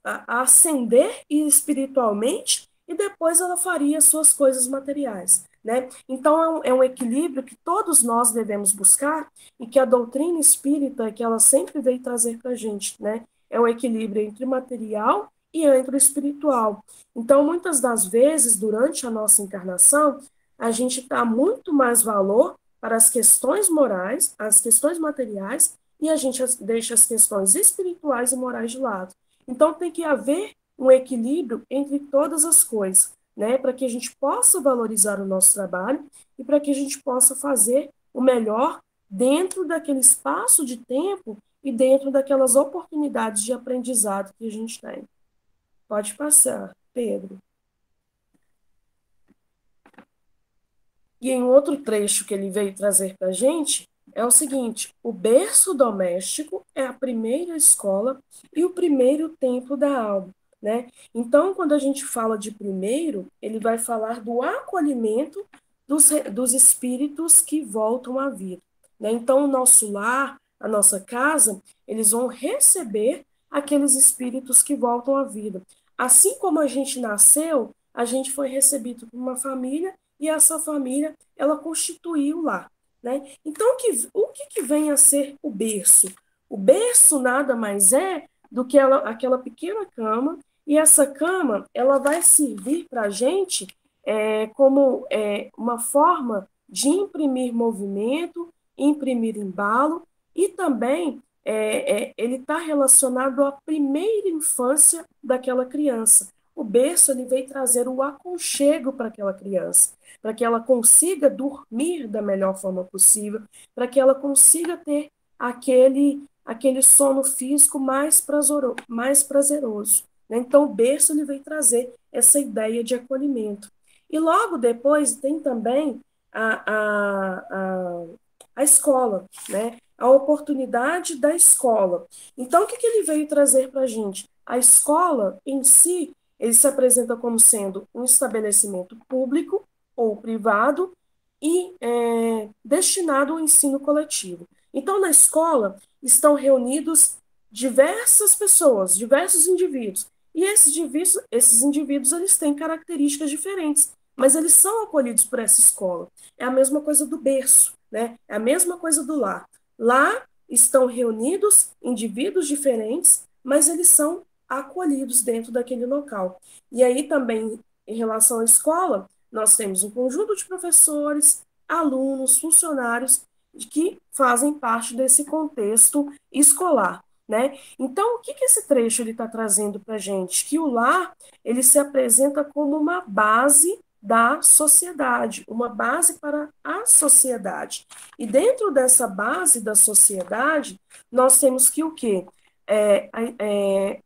Speaker 1: a ascender espiritualmente e depois ela faria suas coisas materiais. Né? Então, é um equilíbrio que todos nós devemos buscar e que a doutrina espírita que ela sempre veio trazer para a gente. Né? É um equilíbrio entre o material e entre o espiritual. Então, muitas das vezes, durante a nossa encarnação, a gente dá muito mais valor para as questões morais, as questões materiais, e a gente deixa as questões espirituais e morais de lado. Então, tem que haver um equilíbrio entre todas as coisas, né, para que a gente possa valorizar o nosso trabalho e para que a gente possa fazer o melhor dentro daquele espaço de tempo e dentro daquelas oportunidades de aprendizado que a gente tem. Pode passar, Pedro. E em outro trecho que ele veio trazer para a gente, é o seguinte: o berço doméstico é a primeira escola e o primeiro templo da alma. Né? Então, quando a gente fala de primeiro, ele vai falar do acolhimento dos espíritos que voltam à vida. Né? Então, o nosso lar, a nossa casa, eles vão receber aqueles espíritos que voltam à vida. Assim como a gente nasceu, a gente foi recebido por uma família e essa família ela constituiu lá. Né? Então, o que vem a ser o berço? O berço nada mais é do que aquela pequena cama, e essa cama ela vai servir para a gente como uma forma de imprimir movimento, imprimir embalo, e também ele está relacionado à primeira infância daquela criança. O berço ele veio trazer o aconchego para aquela criança, para que ela consiga dormir da melhor forma possível, para que ela consiga ter aquele sono físico mais prazeroso. Né? Então, o berço ele veio trazer essa ideia de acolhimento. E logo depois tem também a escola, né? A oportunidade da escola. Então, o que ele veio trazer para a gente? A escola em si, ele se apresenta como sendo um estabelecimento público ou privado e destinado ao ensino coletivo. Então, na escola estão reunidos diversas pessoas, diversos indivíduos. E esses indivíduos eles têm características diferentes, mas eles são acolhidos por essa escola. É a mesma coisa do berço, né? É a mesma coisa do lar. Lá estão reunidos indivíduos diferentes, mas eles são acolhidos dentro daquele local. E aí também, em relação à escola, nós temos um conjunto de professores, alunos, funcionários que fazem parte desse contexto escolar. Né? Então, o que esse trecho está trazendo para a gente? Que o lar ele se apresenta como uma base da sociedade, uma base para a sociedade. E dentro dessa base da sociedade, nós temos que o quê?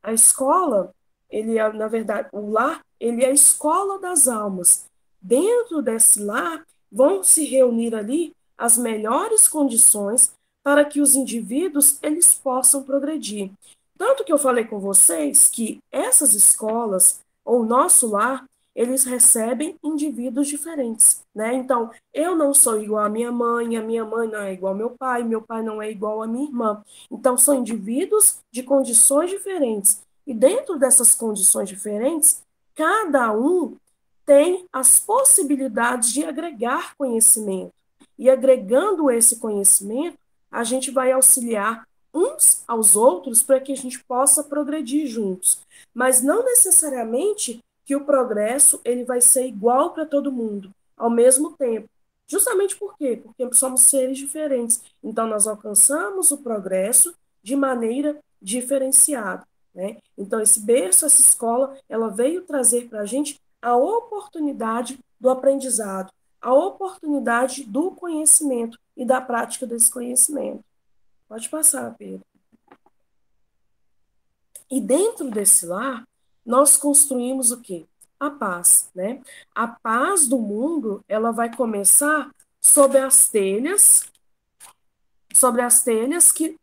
Speaker 1: A escola, ele é, na verdade, o lar, ele é a escola das almas. Dentro desse lar, vão se reunir ali as melhores condições para que os indivíduos eles possam progredir. Tanto que eu falei com vocês que essas escolas, ou o nosso lar, eles recebem indivíduos diferentes, né? Então, eu não sou igual à minha mãe, a minha mãe não é igual ao meu pai não é igual à minha irmã. Então, são indivíduos de condições diferentes. E dentro dessas condições diferentes, cada um tem as possibilidades de agregar conhecimento. E agregando esse conhecimento, a gente vai auxiliar uns aos outros para que a gente possa progredir juntos. Mas não necessariamente que o progresso ele vai ser igual para todo mundo, ao mesmo tempo. Justamente por quê? Porque somos seres diferentes. Então, nós alcançamos o progresso de maneira diferenciada. Né? Então, esse berço, essa escola, ela veio trazer para a gente a oportunidade do aprendizado, a oportunidade do conhecimento e da prática desse conhecimento. Pode passar, Pedro. E dentro desse lar, nós construímos o quê? A paz, né? A paz do mundo, ela vai começar sob as telhas, sobre as telhas que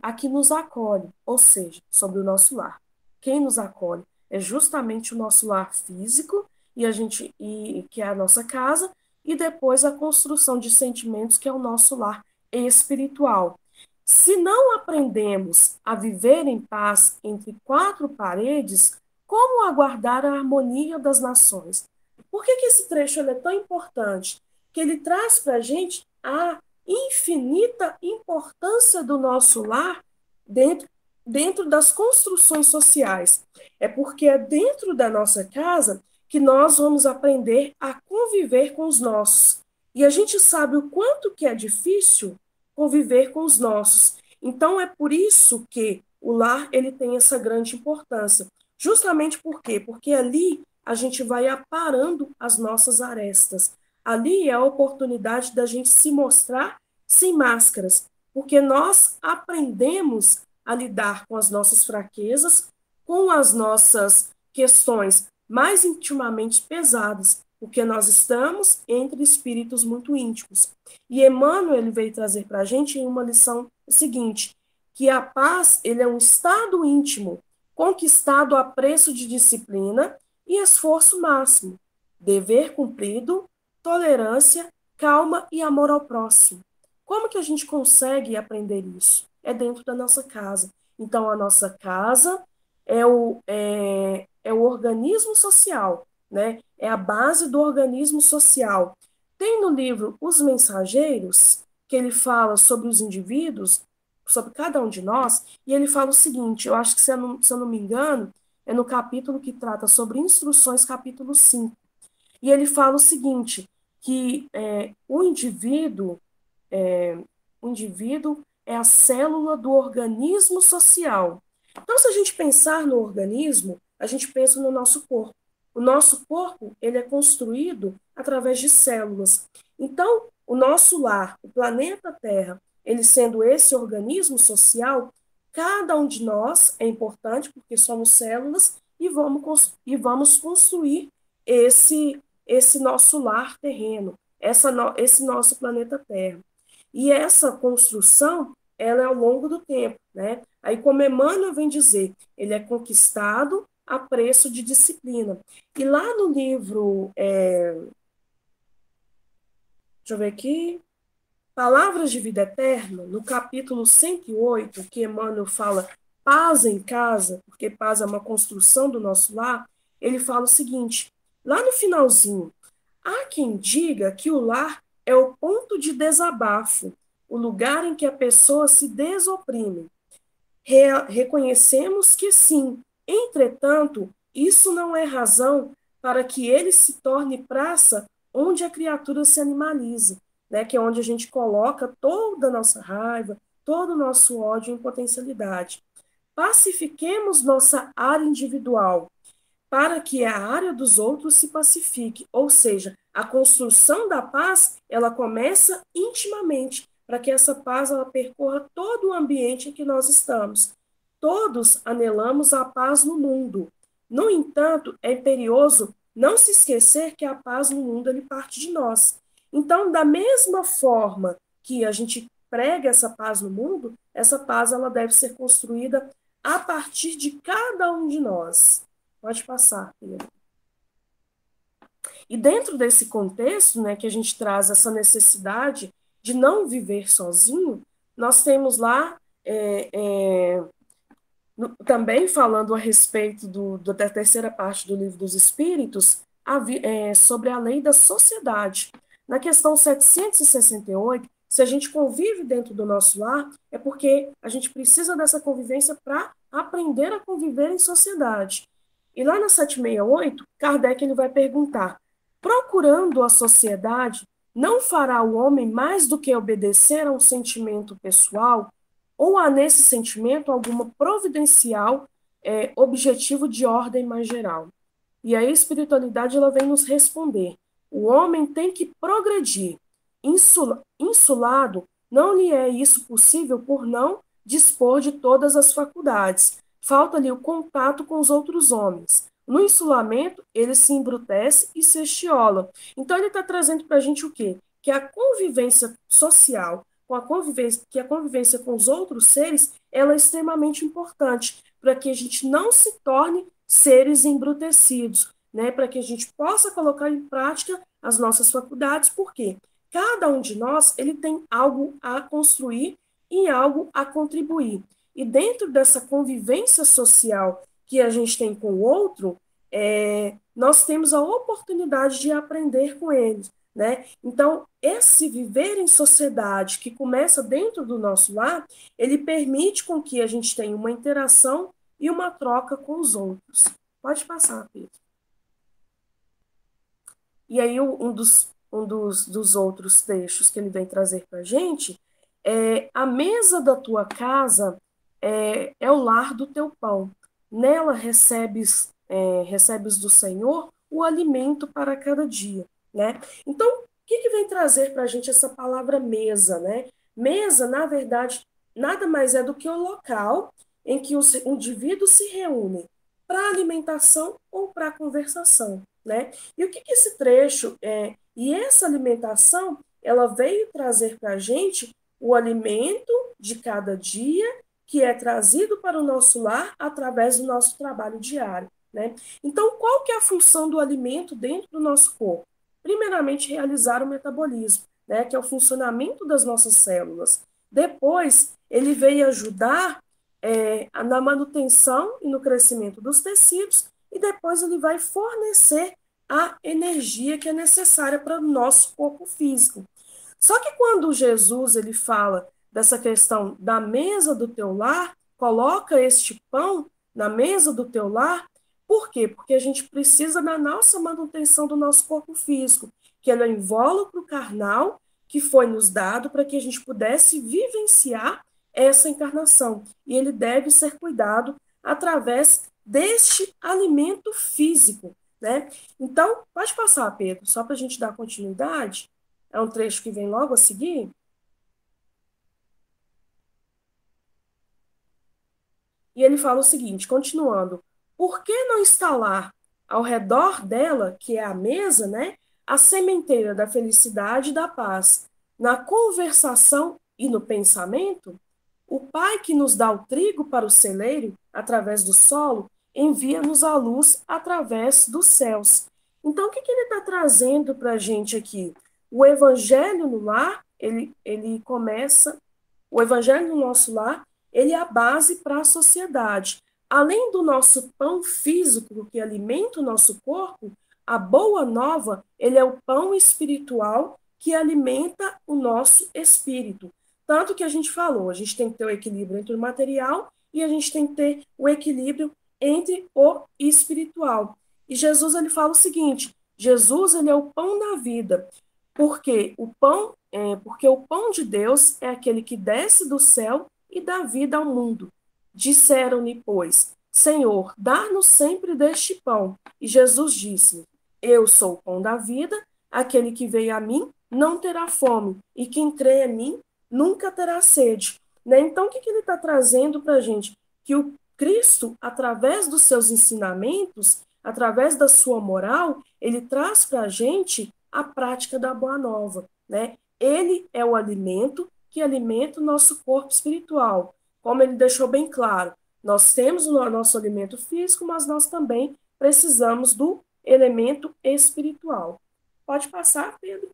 Speaker 1: aqui nos acolhe, ou seja, sobre o nosso lar. Quem nos acolhe é justamente o nosso lar físico e que é a nossa casa, e depois a construção de sentimentos que é o nosso lar espiritual. Se não aprendemos a viver em paz entre quatro paredes, como aguardar a harmonia das nações? Por que esse trecho é tão importante? Que ele traz para a gente a infinita importância do nosso lar dentro das construções sociais. É porque é dentro da nossa casa que nós vamos aprender a conviver com os nossos. E a gente sabe o quanto que é difícil conviver com os nossos. Então é por isso que o lar ele tem essa grande importância. Justamente por quê? Porque ali a gente vai aparando as nossas arestas. Ali é a oportunidade da gente se mostrar sem máscaras, porque nós aprendemos a lidar com as nossas fraquezas, com as nossas questões mais intimamente pesadas, porque nós estamos entre espíritos muito íntimos. E Emmanuel ele veio trazer para a gente em uma lição o seguinte, que a paz ele é um estado íntimo, conquistado a preço de disciplina e esforço máximo, dever cumprido, tolerância, calma e amor ao próximo. Como que a gente consegue aprender isso? É dentro da nossa casa. Então, a nossa casa é o organismo social, né? É a base do organismo social. Tem no livro Os Mensageiros, que ele fala sobre os indivíduos, sobre cada um de nós, e ele fala o seguinte, eu acho que, se eu não me engano, é no capítulo que trata sobre instruções, capítulo 5. E ele fala o seguinte, que o indivíduo é a célula do organismo social. Então, se a gente pensar no organismo, a gente pensa no nosso corpo. O nosso corpo ele é construído através de células. Então, o nosso lar, o planeta Terra, ele sendo esse organismo social, cada um de nós é importante porque somos células e vamos construir esse nosso lar terreno, esse nosso planeta Terra. E essa construção, ela é ao longo do tempo, né? Aí, como Emmanuel vem dizer, ele é conquistado a preço de disciplina. E lá no livro, deixa eu ver aqui, Palavras de Vida Eterna, no capítulo 108, que Emmanuel fala paz em casa, porque paz é uma construção do nosso lar, ele fala o seguinte, lá no finalzinho, há quem diga que o lar é o ponto de desabafo, o lugar em que a pessoa se desoprime. Reconhecemos que sim, entretanto, isso não é razão para que ele se torne praça onde a criatura se animaliza, né? Que é onde a gente coloca toda a nossa raiva, todo o nosso ódio em potencialidade. Pacifiquemos nossa área individual, para que a área dos outros se pacifique. Ou seja, a construção da paz, ela começa intimamente, para que essa paz ela percorra todo o ambiente em que nós estamos. Todos anelamos a paz no mundo. No entanto, é imperioso não se esquecer que a paz no mundo ele parte de nós. Então, da mesma forma que a gente prega essa paz no mundo, essa paz ela deve ser construída a partir de cada um de nós. Pode passar, Pedro. E dentro desse contexto, né, que a gente traz essa necessidade de não viver sozinho, nós temos lá também falando a respeito da terceira parte do Livro dos Espíritos, sobre a lei da sociedade. Na questão 768, se a gente convive dentro do nosso lar, é porque a gente precisa dessa convivência para aprender a conviver em sociedade. E lá na 768, Kardec ele vai perguntar: procurando a sociedade, não fará o homem mais do que obedecer a um sentimento pessoal, ou há nesse sentimento alguma providencial objetivo de ordem mais geral? E aí a espiritualidade ela vem nos responder: o homem tem que progredir. Insulado, não lhe é isso possível por não dispor de todas as faculdades. Falta-lhe o contato com os outros homens. No insulamento, ele se embrutece e se estiola. Então, ele está trazendo para a gente o quê? Que a convivência social, que a convivência com os outros seres, ela é extremamente importante para que a gente não se torne seres embrutecidos, né? Para que a gente possa colocar em prática as nossas faculdades, porque cada um de nós ele tem algo a construir e algo a contribuir. E dentro dessa convivência social que a gente tem com o outro, nós temos a oportunidade de aprender com eles, né? Então, esse viver em sociedade que começa dentro do nosso lar, ele permite com que a gente tenha uma interação e uma troca com os outros. Pode passar, Pedro. E aí, dos outros trechos que ele vem trazer para a gente é: a mesa da tua casa é o lar do teu pão. Nela recebes do Senhor o alimento para cada dia, né? Então, o que vem trazer para a gente essa palavra mesa, né? Mesa, na verdade, nada mais é do que o local em que os indivíduos se reúnem para alimentação ou para conversação, né? E o que esse trecho e essa alimentação, ela veio trazer para a gente o alimento de cada dia que é trazido para o nosso lar através do nosso trabalho diário, né? Então, qual que é a função do alimento dentro do nosso corpo? Primeiramente, realizar o metabolismo, né, que é o funcionamento das nossas células. Depois, ele veio ajudar na manutenção e no crescimento dos tecidos, e depois ele vai fornecer a energia que é necessária para o nosso corpo físico. Só que quando Jesus ele fala dessa questão da mesa do teu lar, coloca este pão na mesa do teu lar, por quê? Porque a gente precisa da nossa manutenção do nosso corpo físico, que é o invólucro carnal que foi nos dado para que a gente pudesse vivenciar essa encarnação. E ele deve ser cuidado através deste alimento físico, né? Então, pode passar, Pedro, só para a gente dar continuidade. É um trecho que vem logo a seguir. E ele fala o seguinte, continuando: por que não instalar ao redor dela, que é a mesa, né, a sementeira da felicidade e da paz, na conversação e no pensamento? O Pai que nos dá o trigo para o celeiro, através do solo, envia-nos a luz através dos céus. Então, o que ele está trazendo para a gente aqui? O evangelho no lar, ele começa, o evangelho no nosso lar, ele é a base para a sociedade. Além do nosso pão físico que alimenta o nosso corpo, a boa nova, ele é o pão espiritual que alimenta o nosso espírito. Tanto que a gente falou, a gente tem que ter o equilíbrio entre o material e a gente tem que ter o equilíbrio entre o espiritual. E Jesus ele fala o seguinte: Jesus ele é o pão da vida, porque o pão de Deus é aquele que desce do céu e dá vida ao mundo. Disseram-lhe, pois, Senhor, dá-nos sempre deste pão. E Jesus disse: Eu sou o pão da vida, aquele que veio a mim não terá fome, e quem crê em mim nunca terá sede. Né? Então, o que ele está trazendo para a gente? Que o Cristo, através dos seus ensinamentos, através da sua moral, ele traz para a gente a prática da boa nova. Né? Ele é o alimento que alimenta o nosso corpo espiritual. Como ele deixou bem claro, nós temos o nosso alimento físico, mas nós também precisamos do elemento espiritual. Pode passar, Pedro.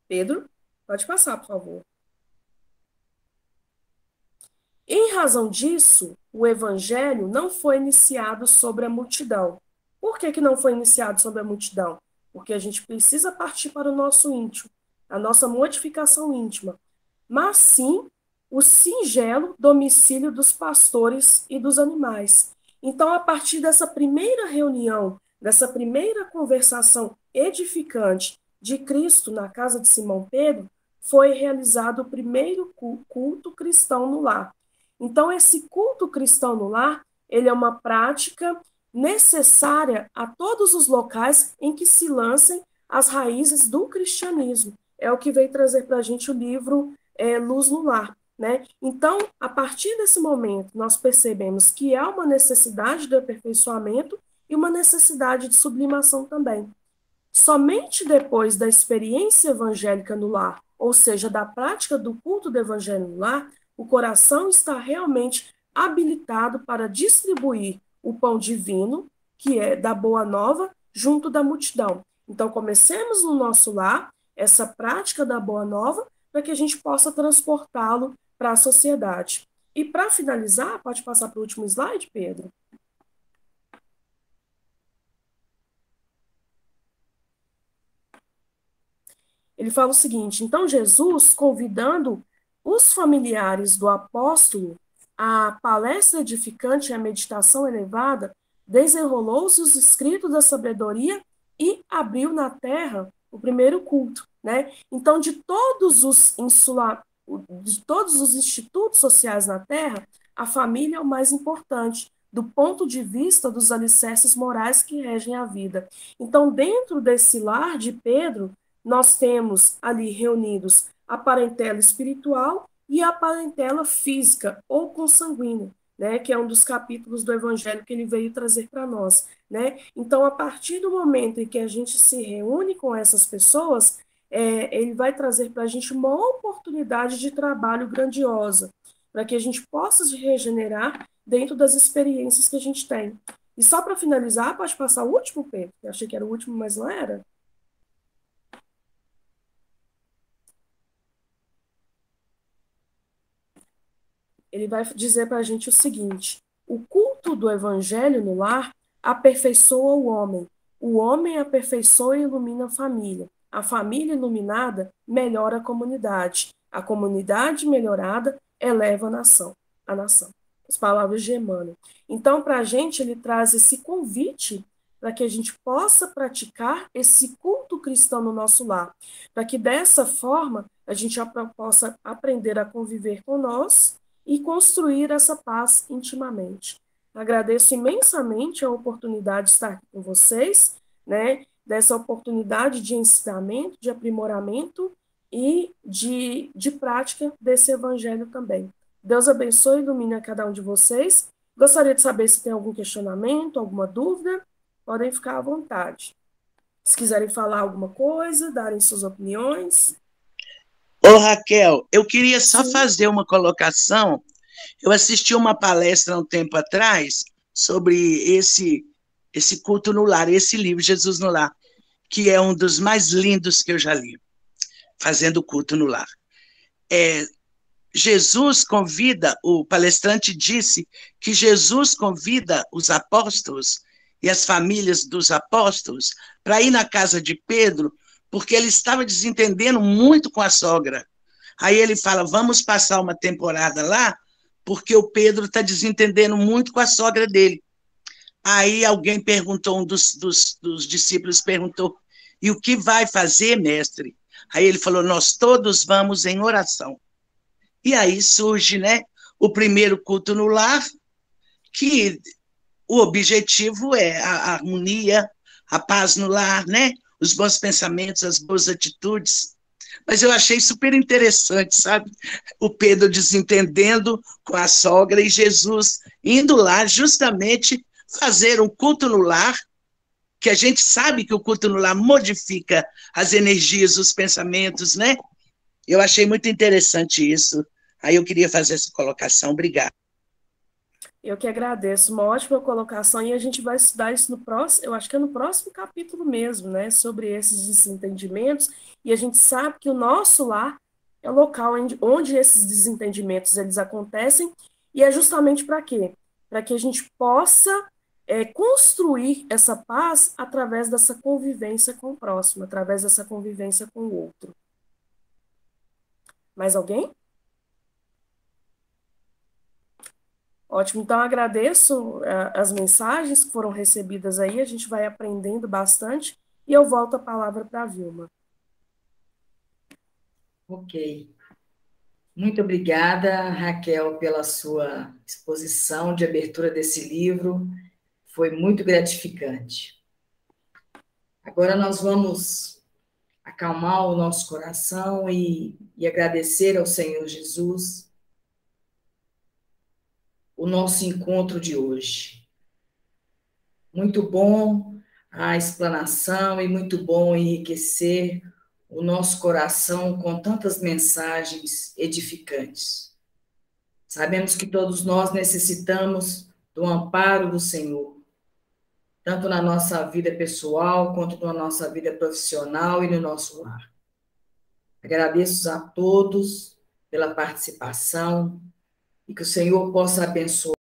Speaker 1: Pedro, pode passar, por favor. Em razão disso, o evangelho não foi iniciado sobre a multidão. Por que não foi iniciado sobre a multidão? Porque a gente precisa partir para o nosso íntimo, a nossa modificação íntima, mas sim o singelo domicílio dos pastores e dos animais. Então, a partir dessa primeira reunião, dessa primeira conversação edificante de Cristo na casa de Simão Pedro, foi realizado o primeiro culto cristão no lar. Então, esse culto cristão no lar, ele é uma prática necessária a todos os locais em que se lancem as raízes do cristianismo. É o que veio trazer para a gente o livro Luz no Lar. Né? Então, a partir desse momento, nós percebemos que há uma necessidade de aperfeiçoamento e uma necessidade de sublimação também. Somente depois da experiência evangélica no lar, ou seja, da prática do culto do evangelho no lar, o coração está realmente habilitado para distribuir o pão divino, que é da boa nova, junto da multidão. Então, comecemos no nosso lar essa prática da boa nova para que a gente possa transportá-lo para a sociedade. E para finalizar, pode passar para o último slide, Pedro? Ele fala o seguinte: então Jesus, convidando os familiares do apóstolo à palestra edificante e à meditação elevada, desenrolou-se os escritos da sabedoria e abriu na terra o primeiro culto. Né? Então, de todos os institutos sociais na terra, a família é o mais importante, do ponto de vista dos alicerces morais que regem a vida. Então, dentro desse lar de Pedro, nós temos ali reunidos a parentela espiritual e a parentela física ou consanguínea, né, que é um dos capítulos do Evangelho que ele veio trazer para nós. Né? Então, a partir do momento em que a gente se reúne com essas pessoas, ele vai trazer para a gente uma oportunidade de trabalho grandiosa, para que a gente possa se regenerar dentro das experiências que a gente tem. E só para finalizar, pode passar o último, Pedro? Eu achei que era o último, mas não era. Ele vai dizer para a gente o seguinte: o culto do evangelho no lar aperfeiçoa o homem aperfeiçoa e ilumina a família iluminada melhora a comunidade melhorada eleva a nação. As palavras de Emmanuel. Então, para a gente, ele traz esse convite para que a gente possa praticar esse culto cristão no nosso lar, para que dessa forma a gente possa aprender a conviver com nós e construir essa paz intimamente. Agradeço imensamente a oportunidade de estar aqui com vocês, né? Dessa oportunidade de ensinamento, de aprimoramento e de prática desse evangelho também. Deus abençoe e ilumine a cada um de vocês. Gostaria de saber se tem algum questionamento, alguma dúvida, podem ficar à vontade. Se quiserem falar alguma coisa, darem suas opiniões.
Speaker 2: Ô, Raquel, eu queria só fazer uma colocação. Eu assisti uma palestra há um tempo atrás sobre esse culto no lar, esse livro, Jesus no Lar, que é um dos mais lindos que eu já li, fazendo culto no lar. Jesus convida, o palestrante disse que Jesus convida os apóstolos e as famílias dos apóstolos para ir na casa de Pedro, porque ele estava desentendendo muito com a sogra. Aí ele fala, vamos passar uma temporada lá, porque o Pedro está desentendendo muito com a sogra dele. Aí alguém perguntou, um dos discípulos perguntou, e o que vai fazer, mestre? Aí ele falou, nós todos vamos em oração. E aí surge, né, o primeiro culto no lar, que o objetivo é a harmonia, a paz no lar, né, os bons pensamentos, as boas atitudes. Mas eu achei super interessante, sabe? O Pedro desentendendo com a sogra e Jesus indo lá justamente fazer um culto no lar, que a gente sabe que o culto no lar modifica as energias, os pensamentos, né? Eu achei muito interessante isso. Aí eu queria fazer essa colocação. Obrigada.
Speaker 1: Eu que agradeço, uma ótima colocação, e a gente vai estudar isso no próximo, eu acho que é no próximo capítulo mesmo, né, sobre esses desentendimentos, e a gente sabe que o nosso lar é o local onde esses desentendimentos eles acontecem, e é justamente para quê? Para que a gente possa construir essa paz através dessa convivência com o próximo, através dessa convivência com o outro. Mais alguém? Ótimo, então agradeço as mensagens que foram recebidas aí, a gente vai aprendendo bastante e eu volto a palavra para a Vilma.
Speaker 3: Ok. Muito obrigada, Raquel, pela sua exposição de abertura desse livro. Foi muito gratificante. Agora nós vamos acalmar o nosso coração e agradecer ao Senhor Jesus o nosso encontro de hoje. Muito bom a explanação e muito bom enriquecer o nosso coração com tantas mensagens edificantes. Sabemos que todos nós necessitamos do amparo do Senhor, tanto na nossa vida pessoal, quanto na nossa vida profissional e no nosso lar. Agradeço a todos pela participação e que o Senhor possa abençoar